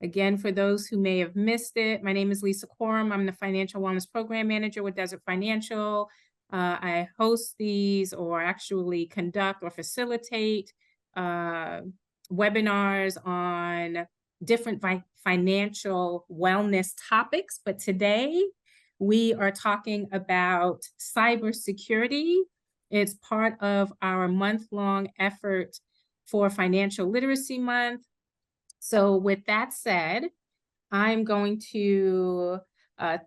Again, for those who may have missed it, my name is Lisa Quorum. I'm the Financial Wellness Program Manager with Desert Financial. I host these or actually conduct or facilitate uh, webinars on different financial wellness topics. But today we are talking about cybersecurity. It's part of our month-long effort for Financial Literacy Month. So with that said, I'm going to talk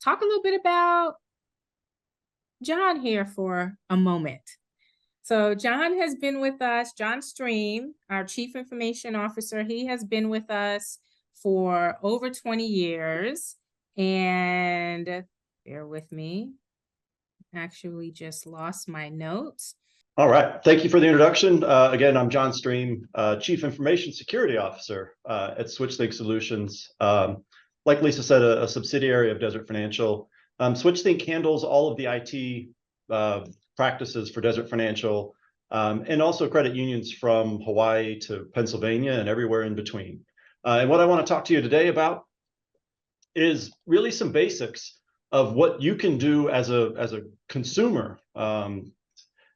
a little bit about John here for a moment. So John has been with us, John Stream, our Chief Information Officer. He has been with us for over 20 years. And bear with me, actually just lost my notes. All right. Thank you for the introduction. Again, I'm John Stream, Chief Information Security Officer at SwitchThink Solutions. Like Lisa said, a subsidiary of Desert Financial. SwitchThink handles all of the IT practices for Desert Financial and also credit unions from Hawaii to Pennsylvania and everywhere in between. And what I want to talk to you today about is really some basics of what you can do as a consumer,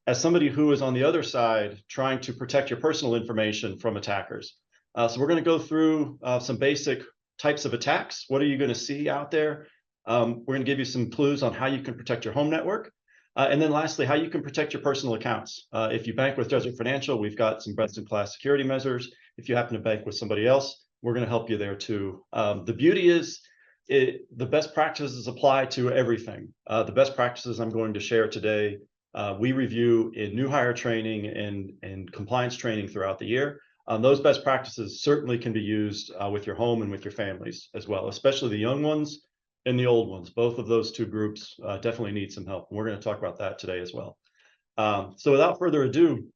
as somebody who is on the other side trying to protect your personal information from attackers. So we're going to go through some basic types of attacks. What are you going to see out there? We're going to give you some clues on how you can protect your home network. And then lastly, how you can protect your personal accounts. If you bank with Desert Financial, we've got some best-in-class security measures. If you happen to bank with somebody else, we're going to help you there too. The beauty is the best practices apply to everything. The best practices I'm going to share today we review in new hire training and compliance training throughout the year. Those best practices certainly can be used with your home and with your families as well, especially the young ones and the old ones. Both of those two groups definitely need some help. And we're going to talk about that today as well. So without further ado,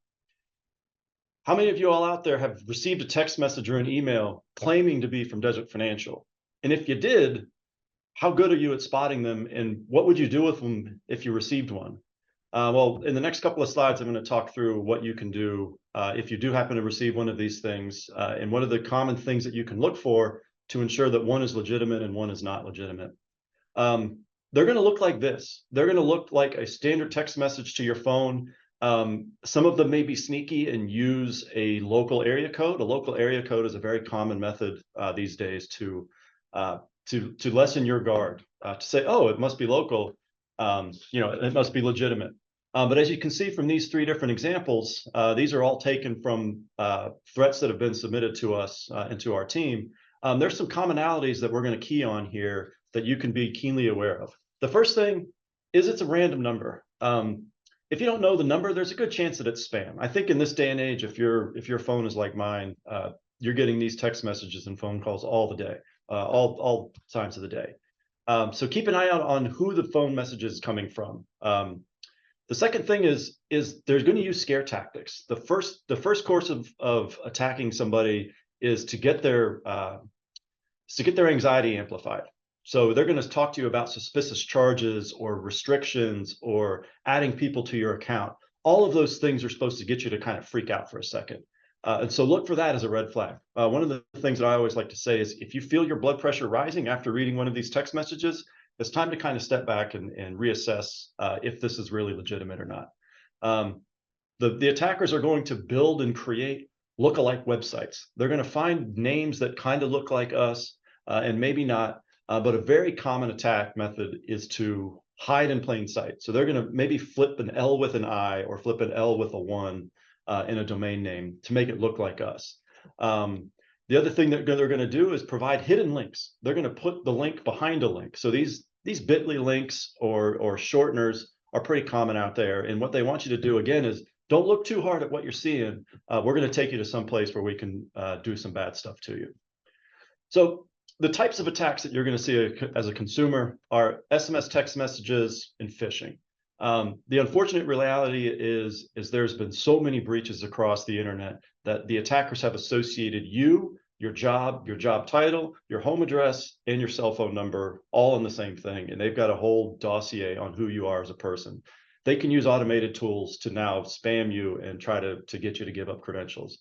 how many of you all out there have received a text message or an email claiming to be from Desert Financial? And if you did, how good are you at spotting them? And what would you do with them if you received one? Well, in the next couple of slides, I'm going to talk through what you can do if you do happen to receive one of these things, and what are the common things that you can look for to ensure that one is legitimate and one is not legitimate. They're going to look like this. They're going to look like a standard text message to your phone. Some of them may be sneaky and use a local area code. A local area code is a very common method these days to lessen your guard, to say, oh, it must be local. It must be legitimate. But as you can see from these three different examples, these are all taken from threats that have been submitted to us and to our team. There's some commonalities that we're going to key on here that you can be keenly aware of. The first thing is it's a random number. If you don't know the number, there's a good chance that it's spam. I think in this day and age, if your phone is like mine, you're getting these text messages and phone calls all the day, all times of the day. So keep an eye out on who the phone message is coming from. The second thing is they're going to use scare tactics. The first course of attacking somebody is to get their anxiety amplified. So they're going to talk to you about suspicious charges or restrictions or adding people to your account. All of those things are supposed to get you to kind of freak out for a second. And so look for that as a red flag. One of the things that I always like to say is if you feel your blood pressure rising after reading one of these text messages, it's time to kind of step back and reassess if this is really legitimate or not. The attackers are going to build and create lookalike websites. They're going to find names that kind of look like us and maybe not, but a very common attack method is to hide in plain sight. So they're going to maybe flip an L with an I or flip an L with a 1 in a domain name to make it look like us. The other thing that they're going to do is provide hidden links. They're going to put the link behind a link. So these bit.ly links or shorteners are pretty common out there. And what they want you to do, again, is don't look too hard at what you're seeing. We're going to take you to some place where we can do some bad stuff to you. So the types of attacks that you're going to see as a consumer are SMS text messages and phishing. The unfortunate reality is there's been so many breaches across the internet that the attackers have associated you, your job title, your home address, and your cell phone number all in the same thing. And they've got a whole dossier on who you are as a person. They can use automated tools to now spam you and try to get you to give up credentials.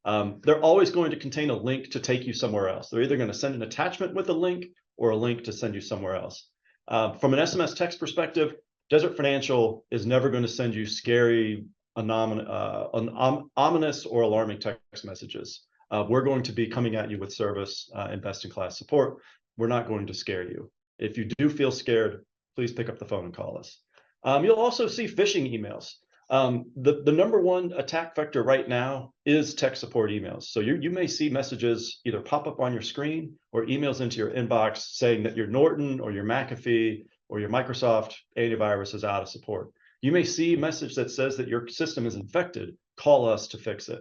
They're always going to contain a link to take you somewhere else. They're either going to send an attachment with a link or a link to send you somewhere else. From an SMS text perspective, Desert Financial is never going to send you scary, ominous or alarming text messages. We're going to be coming at you with service and best-in-class support. We're not going to scare you. If you do feel scared, please pick up the phone and call us. You'll also see phishing emails. The number one attack vector right now is tech support emails. So you may see messages either pop up on your screen or emails into your inbox saying that your Norton or your McAfee or your Microsoft antivirus is out of support. You may see a message that says that your system is infected. Call us to fix it.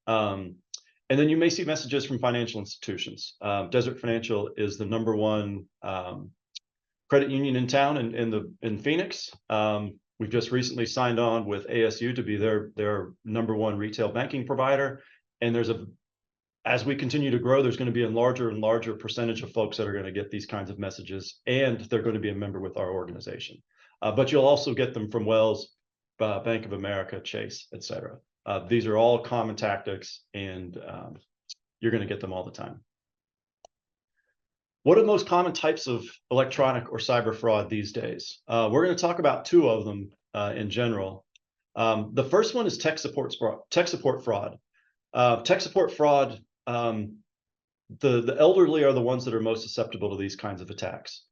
And then you may see messages from financial institutions. Desert Financial is the number one credit union in town in Phoenix. We've just recently signed on with ASU to be their number one retail banking provider. And as we continue to grow, there's going to be a larger and larger percentage of folks that are going to get these kinds of messages, and they're going to be a member with our organization. But you'll also get them from Wells, Bank of America, Chase, et cetera. These are all common tactics, and you're going to get them all the time. What are the most common types of electronic or cyber fraud these days? We're going to talk about two of them in general. The first one is tech support fraud. Tech support fraud, the elderly are the ones that are most susceptible to these kinds of attacks.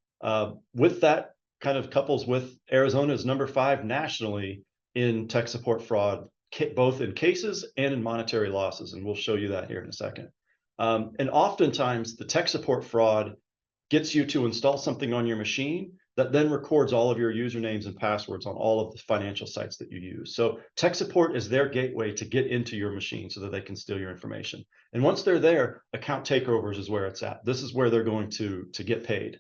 With that kind of couples with Arizona's number 5 nationally in tech support fraud, both in cases and in monetary losses. And we'll show you that here in a second. And oftentimes the tech support fraud gets you to install something on your machine that then records all of your usernames and passwords on all of the financial sites that you use. So tech support is their gateway to get into your machine so that they can steal your information. And once they're there, account takeovers is where it's at. This is where they're going to get paid.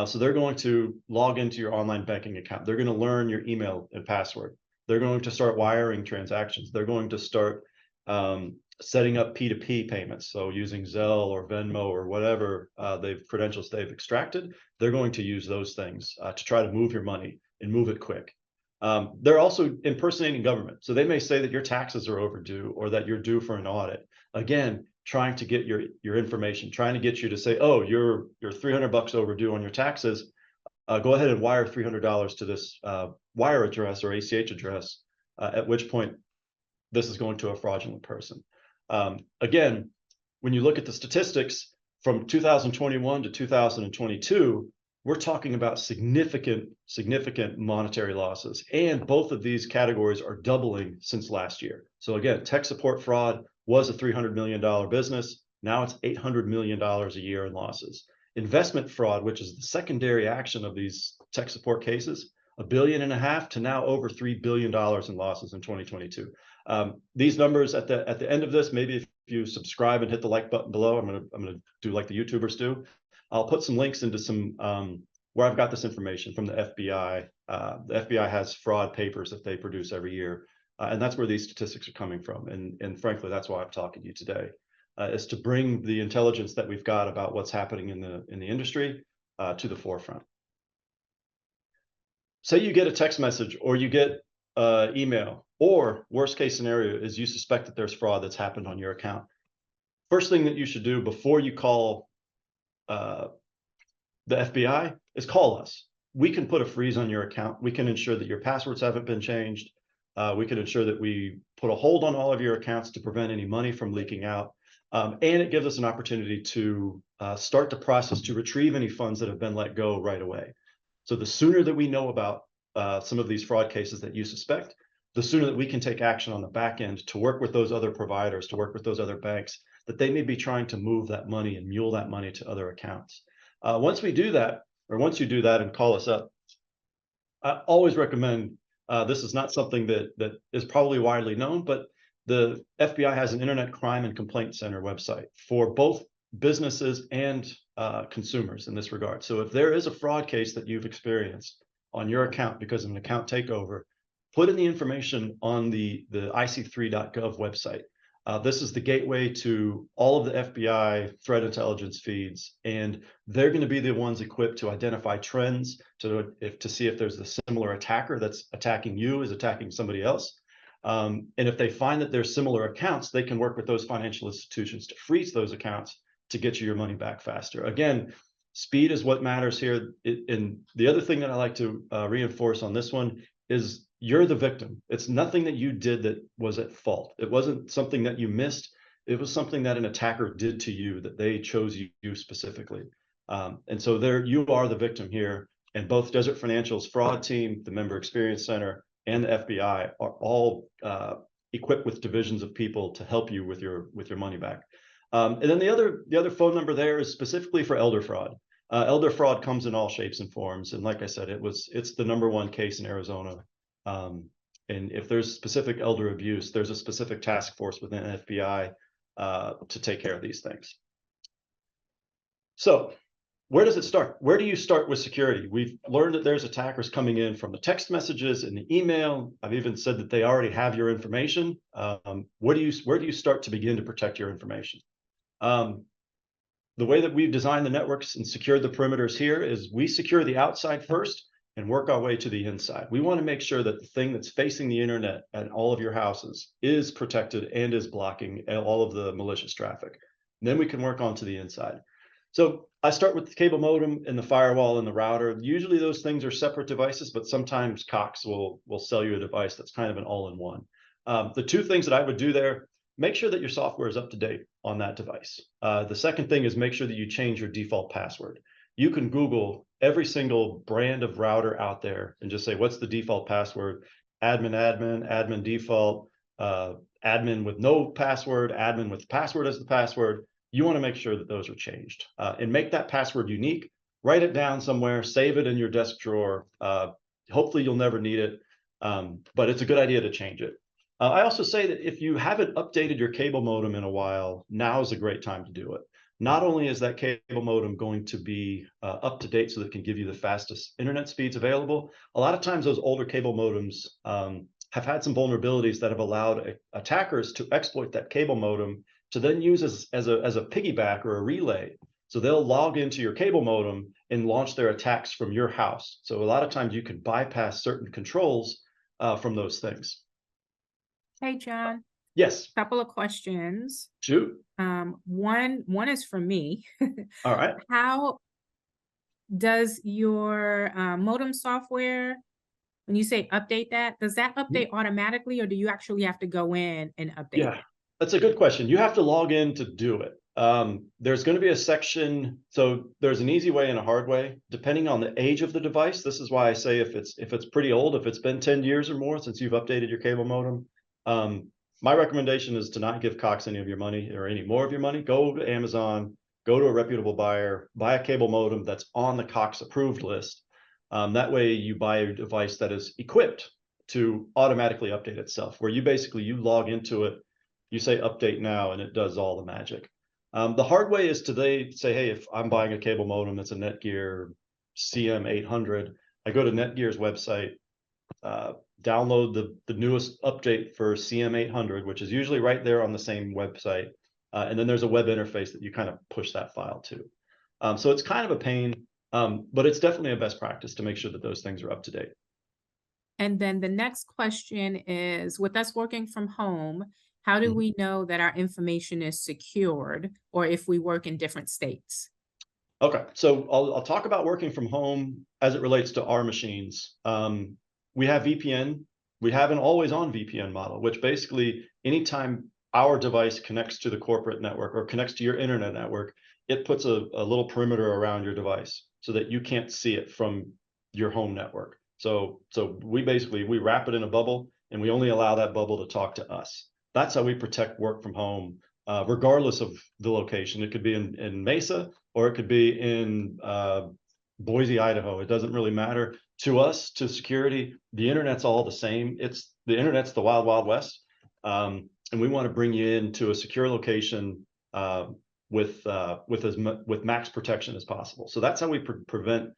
So they're going to log into your online banking account. They're going to learn your email and password. They're going to start wiring transactions. They're going to start setting up P2P payments. So using Zelle or Venmo or whatever credentials they've extracted, they're going to use those things to try to move your money and move it quick. They're also impersonating government. So they may say that your taxes are overdue or that you're due for an audit. Again, trying to get your information, trying to get you to say, oh, you're $300 overdue on your taxes. Go ahead and wire $300 to this wire address or ACH address, at which point this is going to a fraudulent person. Again, when you look at the statistics from 2021 to 2022, we're talking about significant monetary losses. And both of these categories are doubling since last year. So again, tech support fraud was a $300 million business. Now it's $800 million a year in losses. Investment fraud, which is the secondary action of these tech support cases, $1.5 billion to now over $3 billion in losses in 2022. These numbers at the end of this, maybe if you subscribe and hit the like button below, I'm gonna do like the YouTubers do. I'll put some links into some where I've got this information from the FBI. The FBI has fraud papers that they produce every year, and that's where these statistics are coming from. And frankly, that's why I'm talking to you today, is to bring the intelligence that we've got about what's happening in the industry to the forefront. Say you get a text message or you get email, or worst case scenario is you suspect that there's fraud that's happened on your account. First thing that you should do before you call the FBI is call us. We can put a freeze on your account. We can ensure that your passwords haven't been changed. We can ensure that we put a hold on all of your accounts to prevent any money from leaking out. And it gives us an opportunity to start the process to retrieve any funds that have been let go right away. So the sooner that we know about some of these fraud cases that you suspect, the sooner that we can take action on the back end to work with those other providers, to work with those other banks, that they may be trying to move that money and mule that money to other accounts. Once we do that, or once you do that and call us up, I always recommend, this is not something that is probably widely known, but the FBI has an Internet Crime and Complaint Center website for both businesses and consumers in this regard. So if there is a fraud case that you've experienced on your account because of an account takeover, put in the information on the ic3.gov website. This is the gateway to all of the FBI threat intelligence feeds, and they're going to be the ones equipped to identify trends, to see if there's a similar attacker that's attacking you is attacking somebody else. And if they find that there's similar accounts, they can work with those financial institutions to freeze those accounts to get you your money back faster. Again, speed is what matters here. And the other thing that I like to reinforce on this one is you're the victim. It's nothing that you did that was at fault. It wasn't something that you missed. It was something that an attacker did to you, that they chose you specifically. And so there, you are the victim here. And both Desert Financial's fraud team, the Member Experience Center, and the FBI are all equipped with divisions of people to help you with your money back. And then the other phone number there is specifically for elder fraud. Elder fraud comes in all shapes and forms, and like I said, it's the #1 case in Arizona. And if there's specific elder abuse, there's a specific task force within FBI to take care of these things. So where does it start? Where do you start with security? We've learned that there's attackers coming in from the text messages and the email. I've even said that they already have your information. Where do you start to begin to protect your information? The way that we've designed the networks and secured the perimeters here is we secure the outside first and work our way to the inside. We want to make sure that the thing that's facing the internet and all of your houses is protected and is blocking all of the malicious traffic. And then we can work on to the inside. So I start with the cable modem and the firewall and the router. Usually those things are separate devices, but sometimes Cox will sell you a device that's kind of an all-in-one. The two things that I would do there: make sure that your software is up to date on that device. The second thing is make sure that you change your default password. You can Google every single brand of router out there and just say, what's the default password? Admin, admin, admin default, admin with no password, admin with password as the password. You want to make sure that those are changed and make that password unique. Write it down somewhere, save it in your desk drawer. Hopefully you'll never need it, but it's a good idea to change it. I also say that if you haven't updated your cable modem in a while, now is a great time to do it. Not only is that cable modem going to be up to date so that it can give you the fastest internet speeds available, a lot of times those older cable modems have had some vulnerabilities that have allowed attackers to exploit that cable modem to then use as a piggyback or a relay. So they'll log into your cable modem and launch their attacks from your house. So a lot of times you can bypass certain controls from those things. Hey, John. Yes. Couple of questions. Shoot. One is for me. All right. How does your modem software, when you say update that, does that update automatically, or do you actually have to go in and update Yeah, it? that's a good question. You have to log in to do it. There's going to be a section. So there's an easy way and a hard way, depending on the age of the device. This is why I say if it's pretty old, if it's been 10 years or more since you've updated your cable modem, my recommendation is to not give Cox any of your money or any more of your money. Go to Amazon, go to a reputable buyer, buy a cable modem that's on the Cox approved list. That way you buy a device that is equipped to automatically update itself, where you log into it, you say update now, and it does all the magic. The hard way is to say, hey, if I'm buying a cable modem that's a Netgear CM800, I go to Netgear's website, download the newest update for CM800, which is usually right there on the same website. And then there's a web interface that you kind of push that file to. So it's kind of a pain, but it's definitely a best practice to make sure that those things are up to date. And then the next question is, with us working from home, how do we know that our information is secured, or if we work in different states? Okay, so I'll talk about working from home as it relates to our machines. We have VPN. We have an always-on VPN model, which basically anytime our device connects to the corporate network or connects to your internet network, it puts a little perimeter around your device so that you can't see it from your home network. So we wrap it in a bubble, and we only allow that bubble to talk to us. That's how we protect work from home, regardless of the location. It could be in Mesa, or it could be in Boise, Idaho. It doesn't really matter to us. To security, the internet's all the same. The internet's the wild, wild west, and we want to bring you into a secure location with max protection as possible. So that's how we prevent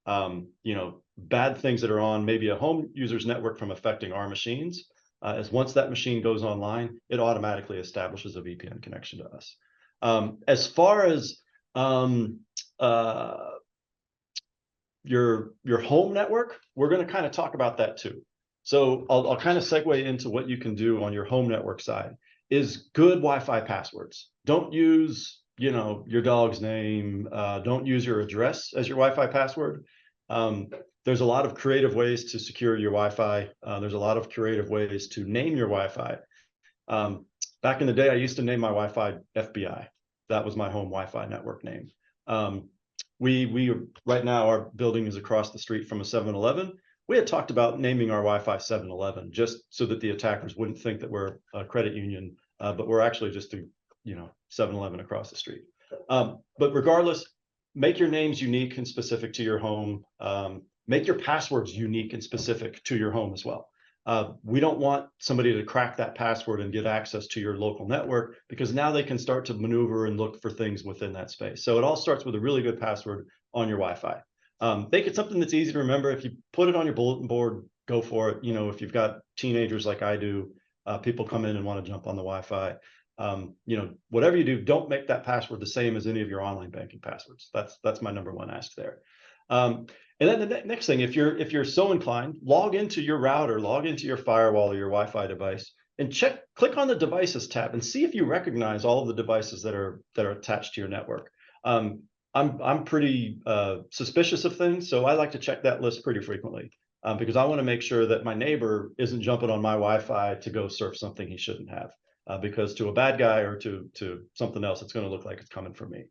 bad things that are on maybe a home user's network from affecting our machines. As once that machine goes online, it automatically establishes a VPN connection to us. As far as your home network, we're going to kind of talk about that too. So I'll kind of segue into what you can do on your home network side is good Wi-Fi passwords. Don't use, your dog's name. Don't use your address as your Wi-Fi password. There's a lot of creative ways to secure your Wi-Fi. There's a lot of creative ways to name your Wi-Fi. Back in the day, I used to name my Wi-Fi FBI. That was my home Wi-Fi network name. We right now, our building is across the street from a 7-Eleven. We had talked about naming our Wi-Fi 7-Eleven just so that the attackers wouldn't think that we're a credit union, but we're actually just a 7-Eleven across the street. But regardless, make your names unique and specific to your home. Make your passwords unique and specific to your home as well. We don't want somebody to crack that password and get access to your local network, because now they can start to maneuver and look for things within that space. So it all starts with a really good password on your Wi-Fi. Make it something that's easy to remember. If you put it on your bulletin board, go for it. If you've got teenagers like I do, people come in and want to jump on the Wi-Fi. Whatever you do, don't make that password the same as any of your online banking passwords. That's my number one ask there. And then the next thing, if you're so inclined, log into your router, log into your firewall or your Wi-Fi device, and click on the devices tab and see if you recognize all of the devices that are attached to your network. I'm pretty suspicious of things, so I like to check that list pretty frequently, because I want to make sure that my neighbor isn't jumping on my Wi-Fi to go surf something he shouldn't have, because to a bad guy or to something else, it's going to look like it's coming from me.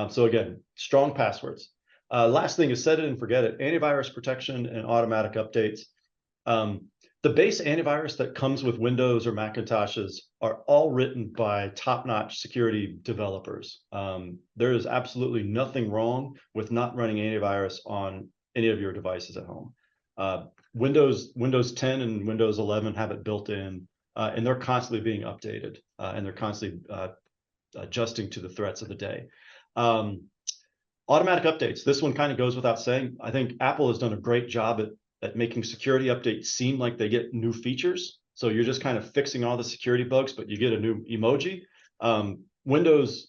So again, strong passwords. Last thing is set it and forget it. Antivirus protection and automatic updates. The base antivirus that comes with Windows or Macintoshes are all written by top-notch security developers. There is absolutely nothing wrong with not running antivirus on any of your devices at home. Windows 10 and Windows 11 have it built in, and they're constantly being updated, and they're constantly adjusting to the threats of the day. Automatic updates. This one kind of goes without saying. I think Apple has done a great job at making security updates seem like they get new features. So you're just kind of fixing all the security bugs, but you get a new emoji. Windows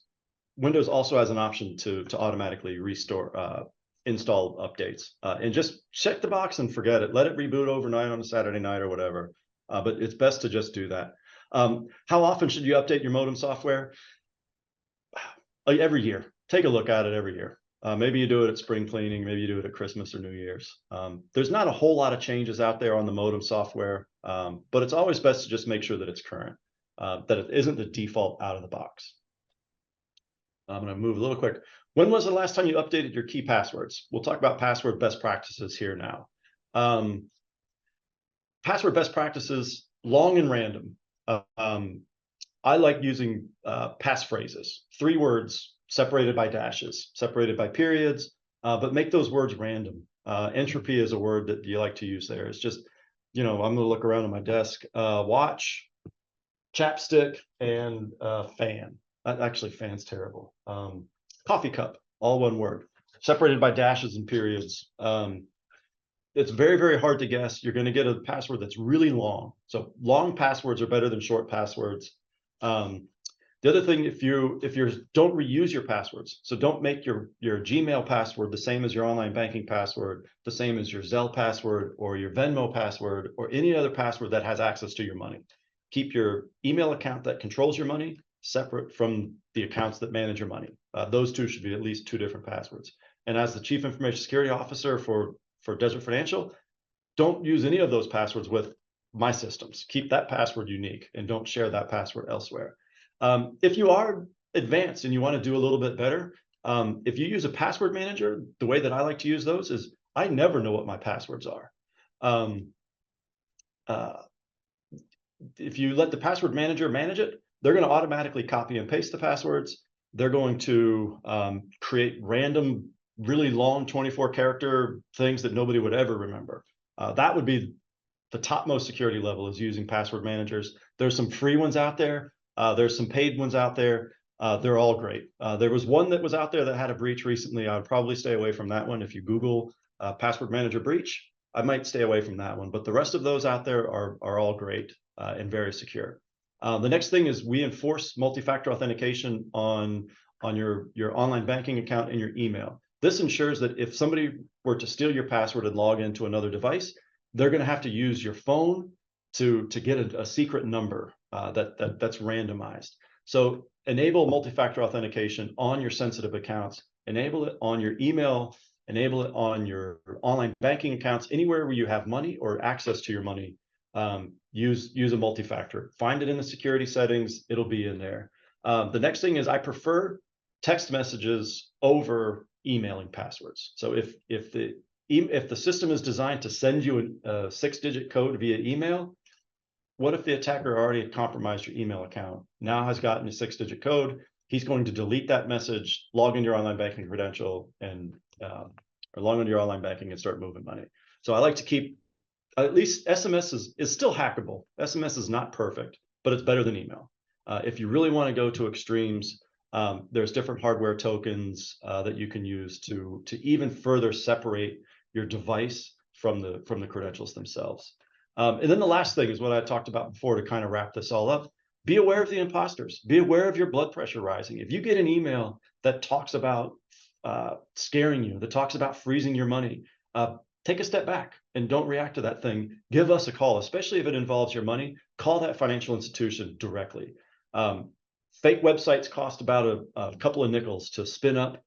also has an option to automatically restore, install updates, and just check the box and forget it. Let it reboot overnight on a Saturday night or whatever. But it's best to just do that. How often should you update your modem software? Every year. Take a look at it every year. Maybe you do it at spring cleaning, maybe you do it at Christmas or New Year's. There's not a whole lot of changes out there on the modem software, but it's always best to just make sure that it's current, that it isn't the default out of the box. I'm going to move a little quick. When was the last time you updated your key passwords? We'll talk about password best practices here now. Password best practices, long and random. I like using passphrases, 3 words separated by dashes, separated by periods, but make those words random. Entropy is a word that you like to use there. It's just, I'm going to look around on my desk, watch, chapstick, and fan. Actually, fan's terrible. Coffee cup, all one word, separated by dashes and periods. It's very, very hard to guess. You're going to get a password that's really long. So long passwords are better than short passwords. The other thing, if you don't reuse your passwords, so don't make your Gmail password the same as your online banking password, the same as your Zelle password or your Venmo password or any other password that has access to your money. Keep your email account that controls your money separate from the accounts that manage your money. Those two should be at least 2 different passwords. And as the Chief Information Security Officer for Desert Financial, don't use any of those passwords with my systems. Keep that password unique and don't share that password elsewhere. If you are advanced and you want to do a little bit better, if you use a password manager, the way that I like to use those is I never know what my passwords are. If you let the password manager manage it, they're going to automatically copy and paste the passwords. They're going to create random, really long 24-character things that nobody would ever remember. That would be the topmost security level, is using password managers. There's some free ones out there. There's some paid ones out there. They're all great. There was one that was out there that had a breach recently. I would probably stay away from that one. If you Google password manager breach, I might stay away from that one. But the rest of those out there are all great and very secure. The next thing is we enforce multi-factor authentication on your online banking account and your email. This ensures that if somebody were to steal your password and log into another device, they're going to have to use your phone to get a secret number that's randomized. So enable multi-factor authentication on your sensitive accounts, enable it on your email, enable it on your online banking accounts, anywhere where you have money or access to your money. Use a multi-factor. Find it in the security settings, it'll be in there. The next thing is I prefer text messages over emailing passwords. So if the system is designed to send you a 6-digit code via email, what if the attacker already compromised your email account, now has gotten a 6-digit code? He's going to delete that message, log into your online banking credential, and or log into your online banking and start moving money. So I like to keep, at least SMS is still hackable. SMS is not perfect, but it's better than email. If you really want to go to extremes, there's different hardware tokens that you can use to even further separate your device from the credentials themselves. And then the last thing is what I talked about before to kind of wrap this all up. Be aware of the imposters. Be aware of your blood pressure rising. If you get an email that talks about scaring you, that talks about freezing your money, take a step back and don't react to that thing. Give us a call, especially if it involves your money. Call that financial institution directly. Fake websites cost about a couple of nickels to spin up.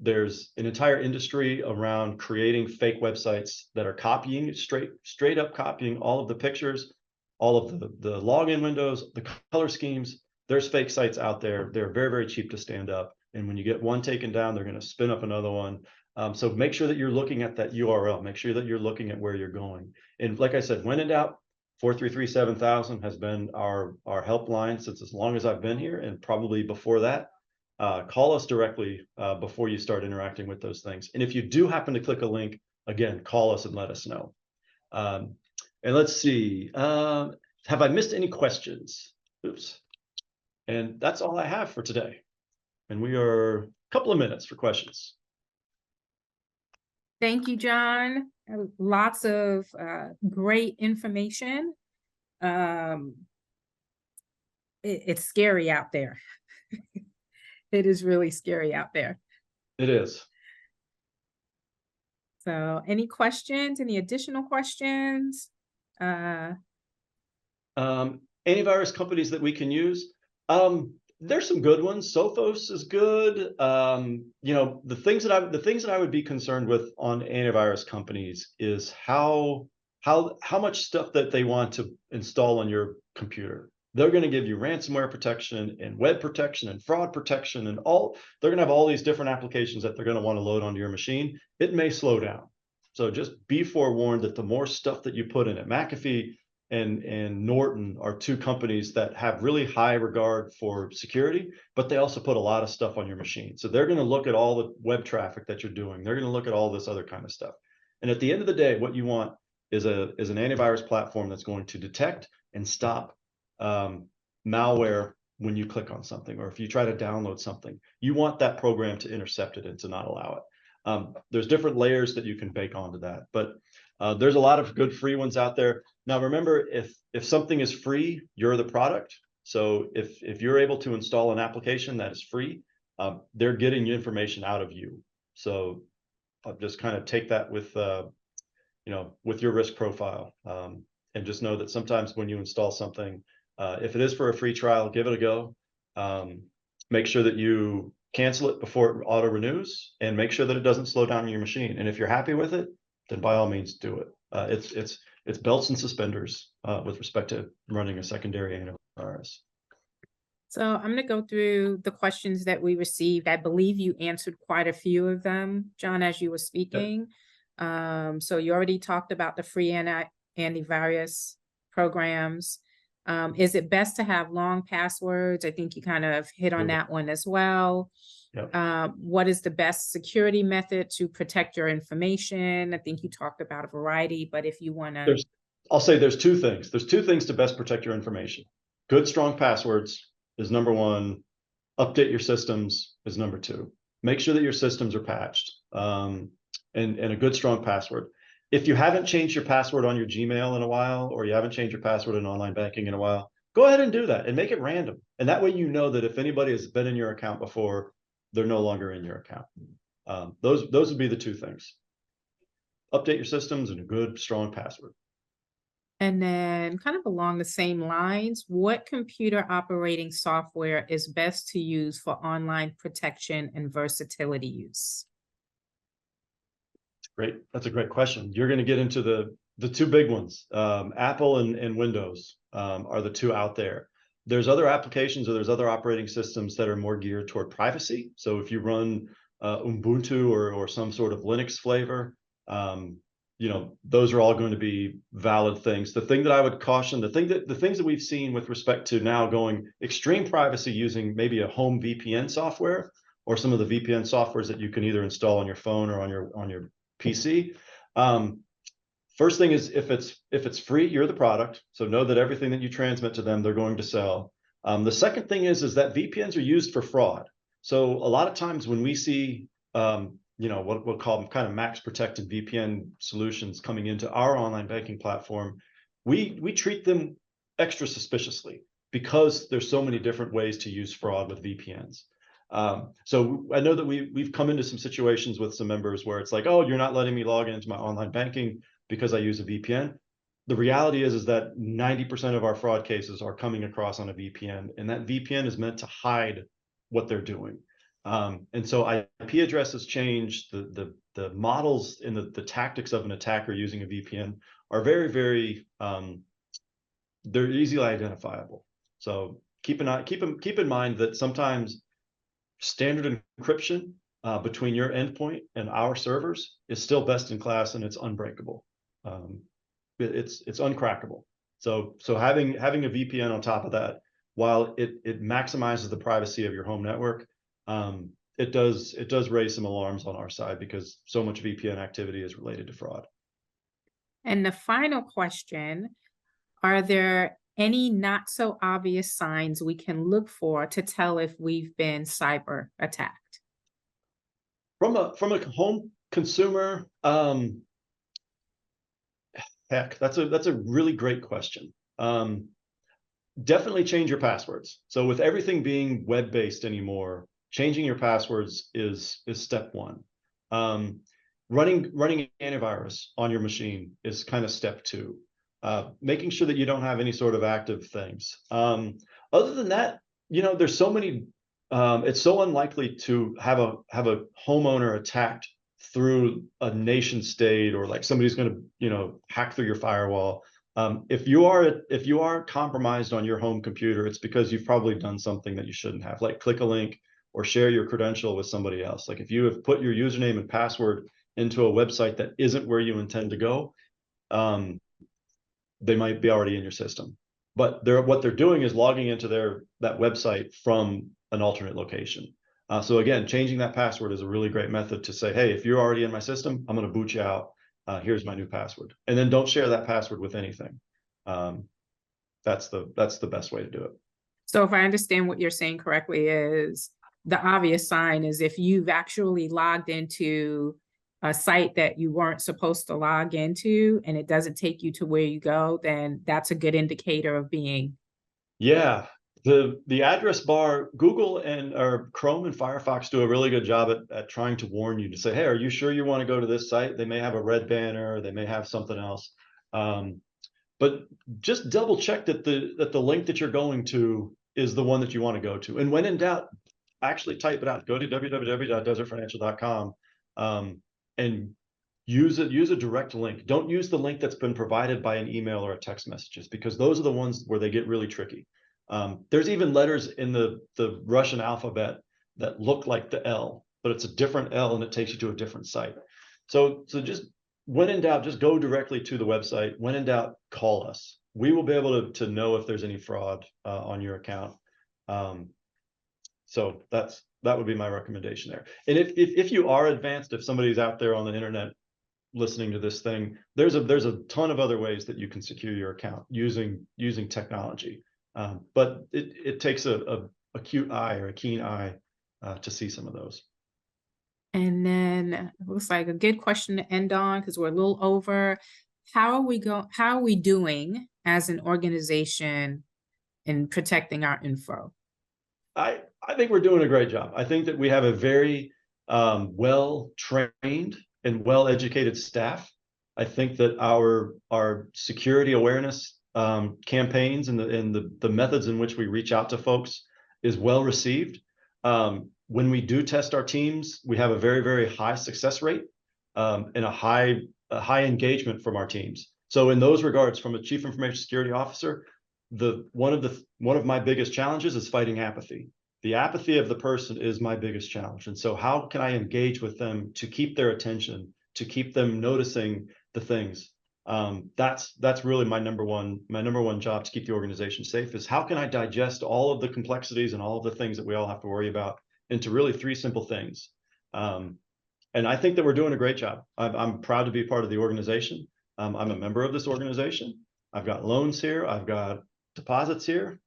There's an entire industry around creating fake websites that are copying, straight up copying all of the pictures, all of the login windows, the color schemes. There's fake sites out there. They're very, very cheap to stand up. And when you get one taken down, they're going to spin up another one. So make sure that you're looking at that URL. Make sure that you're looking at where you're going. And like I said, when in doubt, 433-7000 has been our helpline since as long as I've been here, and probably before that. Call us directly before you start interacting with those things. And if you do happen to click a link, again, call us and let us know. And let's see, have I missed any questions? Oops. And that's all I have for today. And we are a couple of minutes for questions. Thank you, John. Lots of great information. It's scary out there. It is really scary out there. It is. So any questions, any additional questions? Antivirus companies that we can use. There's some good ones. Sophos is good. You know, the things that I would be concerned with on antivirus companies is how much stuff that they want to install on your computer. They're going to give you ransomware protection and web protection and fraud protection and they're going to have all these different applications that they're going to want to load onto your machine. It may slow down. So just be forewarned that the more stuff that you put in it, McAfee and Norton are two companies that have really high regard for security, but they also put a lot of stuff on your machine. So they're going to look at all the web traffic that you're doing. They're going to look at all this other kind of stuff. And at the end of the day, what you want is an antivirus platform that's going to detect and stop malware when you click on something, or if you try to download something. You want that program to intercept it and to not allow it. There's different layers that you can bake onto that, but there's a lot of good free ones out there. Now, remember, if something is free, you're the product. So if you're able to install an application that is free, they're getting information out of you. So just kind of take that with, you know, with your risk profile, and just know that sometimes when you install something, if it is for a free trial, give it a go. Make sure that you cancel it before it auto renews, and make sure that it doesn't slow down your machine. And if you're happy with it, then by all means do it. It's belts and suspenders with respect to running a secondary antivirus. So I'm going to go through the questions that we received. I believe you answered quite a few of them, John, as you were speaking. So you already talked about the free antivirus programs. Is it best to have long passwords? I think you kind of hit on that one as well. Yep. What is the best security method to protect your information? I think you talked about a variety, but if you want to... I'll say there's two things. There's two things to best protect your information. Good, strong passwords is number one. Update your systems is number two. Make sure that your systems are patched, and a good, strong password. If you haven't changed your password on your Gmail in a while, or you haven't changed your password in online banking in a while, go ahead and do that and make it random. And that way, you know that if anybody has been in your account before, they're no longer in your account. Those would be the two things. update your systems and a good, strong password. And then kind of along the same lines, what computer operating software is best to use for online protection and versatility use? Great. That's a great question. You're going to get into the two big ones. Apple and Windows are the two out there. There's other applications or there's other operating systems that are more geared toward privacy. So if you run Ubuntu or some sort of Linux flavor, those are all going to be valid things. The thing that I would caution, the things that we've seen with respect to now going extreme privacy using maybe a home VPN software or some of the VPN softwares that you can either install on your phone or on your PC. First thing is if it's free, you're the product. So know that everything that you transmit to them, they're going to sell. The second thing is that VPNs are used for fraud. So a lot of times when we see what we'll call them kind of max protected VPN solutions coming into our online banking platform, we treat them extra suspiciously because there's so many different ways to use fraud with VPNs. So I know that we've come into some situations with some members where it's like, oh, you're not letting me log into my online banking because I use a VPN. The reality is that 90% of our fraud cases are coming across on a VPN, and that VPN is meant to hide what they're doing. And so IP addresses change, the models and the tactics of an attacker using a VPN are very, very, they're easily identifiable. So keep in mind that sometimes standard encryption between your endpoint and our servers is still best in class, and it's unbreakable. It's uncrackable. So having a VPN on top of that, while it maximizes the privacy of your home network, it does raise some alarms on our side because so much VPN activity is related to fraud. And the final question, are there any not so obvious signs we can look for to tell if we've been cyber attacked? From a home consumer, heck, that's a really great question. Definitely change your passwords. So with everything being web-based anymore, changing your passwords is step one. Running antivirus on your machine is kind of step two. Making sure that you don't have any sort of active things. Other than that, there's so many. It's so unlikely to have a homeowner attacked through a nation state or like somebody's going to hack through your firewall. If you are compromised on your home computer, it's because you've probably done something that you shouldn't have, like click a link or share your credential with somebody else. Like if you have put your username and password into a website that isn't where you intend to go, they might be already in your system. But what they're doing is logging into that website from an alternate location. So again, changing that password is a really great method to say, hey, if you're already in my system, I'm going to boot you out. Here's my new password. And then don't share that password with anything. That's the best way to do it. So if I understand what you're saying correctly, is the obvious sign is if you've actually logged into a site that you weren't supposed to log into and it doesn't take you to where you go, then that's a good indicator of being. Yeah. The address bar, Google or Chrome and Firefox do a really good job at trying to warn you to say, hey, are you sure you want to go to this site? They may have a red banner, they may have something else. But just double check that the link that you're going to is the one that you want to go to. And when in doubt, actually type it out. Go to www.desertfinancial.com and use a direct link. Don't use the link that's been provided by an email or a text messages, because those are the ones where they get really tricky. There's even letters in the Russian alphabet that look like the L, but it's a different L and it takes you to a different site. So just when in doubt, just go directly to the website. When in doubt, call us. We will be able to know if there's any fraud on your account. So that would be my recommendation there. And if you are advanced, if somebody's out there on the internet listening to this thing, there's a ton of other ways that you can secure your account using technology. But it takes a acute eye or a keen eye to see some of those. And then it looks like a good question to end on because we're a little over. How are we doing as an organization in protecting our info? I think we're doing a great job. I think that we have a very well-trained and well-educated staff I think that our security awareness campaigns and the methods in which we reach out to folks is well received. When we do test our teams, we have a very, very high success rate and a high engagement from our teams. So in those regards, from a chief information security officer, one of my biggest challenges is fighting apathy. The apathy of the person is my biggest challenge. And so how can I engage with them to keep their attention, to keep them noticing the things? That's really my number one job to keep the organization safe, is how can I digest all of the complexities and all of the things that we all have to worry about into really 3 simple things. And I think that we're doing a great job. I'm proud to be part of the organization. I'm a member of this organization. I've got loans here. I've got deposits here.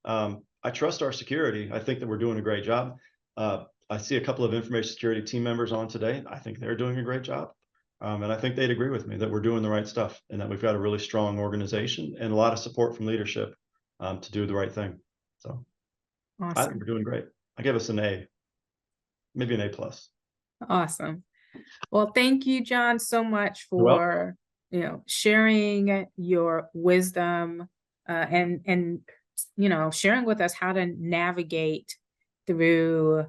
I trust our security. I think that we're doing a great job. I see a couple of information security team members on today. I think they're doing a great job. And I think they'd agree with me that we're doing the right stuff and that we've got a really strong organization and a lot of support from leadership to do the right thing. So I think Awesome. we're doing great. I give us an A, maybe an A+. Awesome. Well, thank you, John, so much You're welcome. for, sharing your wisdom and sharing with us how to navigate through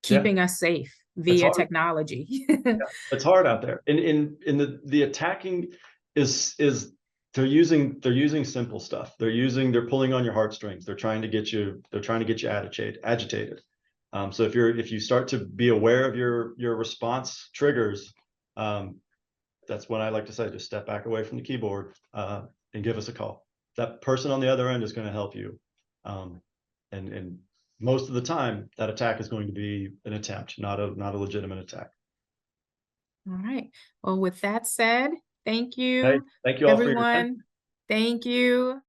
keeping us safe It's via hard. technology. Yeah, it's hard out there. In the attacking is they're using simple stuff. They're pulling on your heartstrings. They're trying to get you agitated. So if you start to be aware of your response triggers, that's when I like to say, just step back away from the keyboard and give us a call. That person on the other end is going to help you. And most of the time, that attack is going to be an attempt, not a legitimate attack. All right. Well, with that said, thank Hey, you, thank you all for your attention. everyone. Thank you.